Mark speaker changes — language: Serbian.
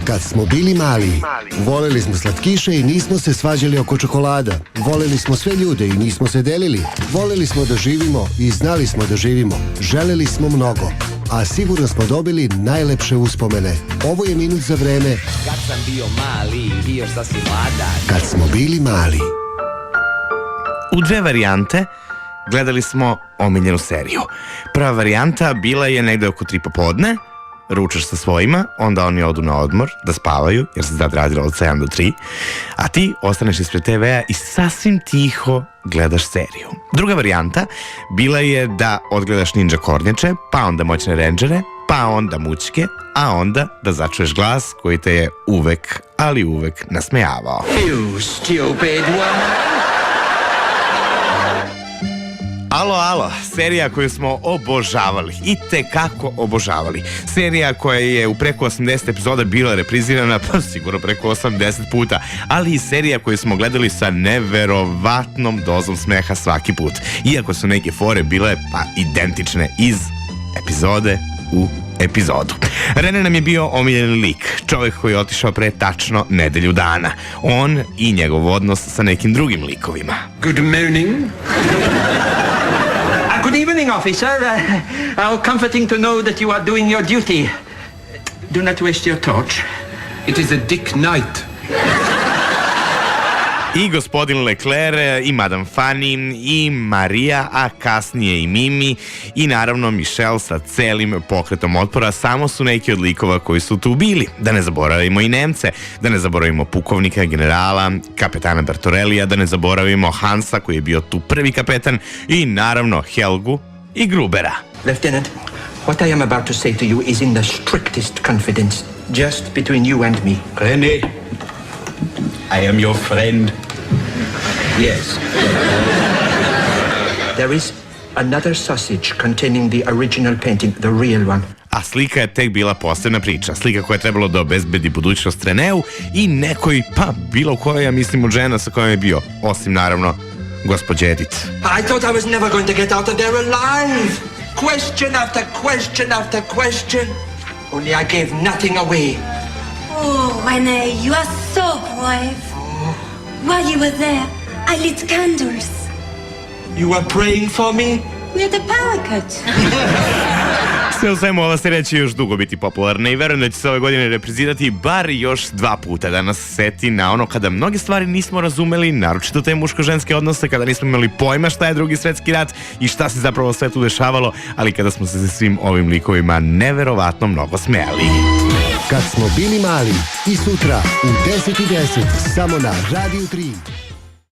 Speaker 1: Kad smo bili mali, voleli smo slatkiše i nismo se svađali oko čokolada. Voleli smo sve ljude i nismo se delili. Voleli smo da živimo i znali smo da živimo. Želeli smo mnogo, a sigurno smo dobili najlepše uspomene. Ovo je minut za vreme
Speaker 2: Kad sam bio mali, bio sasvim mladan.
Speaker 1: Kad smo bili mali.
Speaker 3: U dve varijante gledali smo omiljenu seriju. Prva varijanta bila je negde oko 3 popodne, ručaš sa svojima, onda oni odu na odmor da spavaju, jer se tad radilo od 7 do 3, a ti ostaneš ispred TV-a i sasvim tiho gledaš seriju. Druga varijanta bila je da odgledaš Ninja kornjače, pa onda Moćne rendžere, pa onda Mućke, a onda da začuješ glas koji te je uvek, ali uvek nasmejavao.
Speaker 2: You stupid one.
Speaker 3: Alo, alo, serija koju smo obožavali, i tekako obožavali. Serija koja je u preko 80 epizoda bila reprizirana, pa sigurno preko 80 puta, ali i serija koju smo gledali sa neverovatnom dozom smeha svaki put. Iako su neke fore bile pa identične iz epizode u epizodu. Rene nam je bio omiljeni lik, čovjek koji je otišao pre tačno nedelju dana. On i njegov odnos sa nekim drugim likovima.
Speaker 4: Good morning.
Speaker 5: Good evening, officer. How comforting to know that you are doing your duty. Do not waste your torch.
Speaker 4: It is a Dick Knight.
Speaker 3: I gospodin Leclerc, i Madame Fanny, i Maria, a kasnije i Mimi, i naravno Michelle sa celim pokretom otpora, samo su neki od likova koji su tu bili. Da ne zaboravimo i Nemce, da ne zaboravimo pukovnika, generala, kapetana Bertorellija, da ne zaboravimo Hansa koji je bio tu prvi kapetan, i naravno Helgu i Grubera.
Speaker 5: Lieutenant, what I am about to say to you is in the strictest confidence, just between you and me.
Speaker 4: René, I am your friend.
Speaker 5: Yes. There is another sausage containing the original painting, the real one.
Speaker 3: A slika je tek bila posebna priča. Slika koja je trebalo da obezbedi budućnost Reneu i nekoj, pa bilo koja, ja mislim, od žena sa kojom je bio, osim naravno gospođe Edith.
Speaker 5: I thought I was never going to get out of there alive. Question after question after question. Only I gave nothing away.
Speaker 6: Oh, René, you are so brave. While you were there, I lit candles.
Speaker 5: You were praying for me?
Speaker 6: With a parakeet.
Speaker 3: Sve u svemu, ova serija će još dugo biti popularna i verujem da će se ove godine reprizirati bar još 2 puta, da nas seti na ono kada mnoge stvari nismo razumeli, naročito te muško-ženske odnose, kada nismo imali pojma šta je Drugi svetski rat i šta se zapravo sve tu dešavalo, ali kada smo se sa svim ovim likovima neverovatno mnogo smejali.
Speaker 1: Kad smo bili mali, i sutra u 10:10 samo na Radio 3.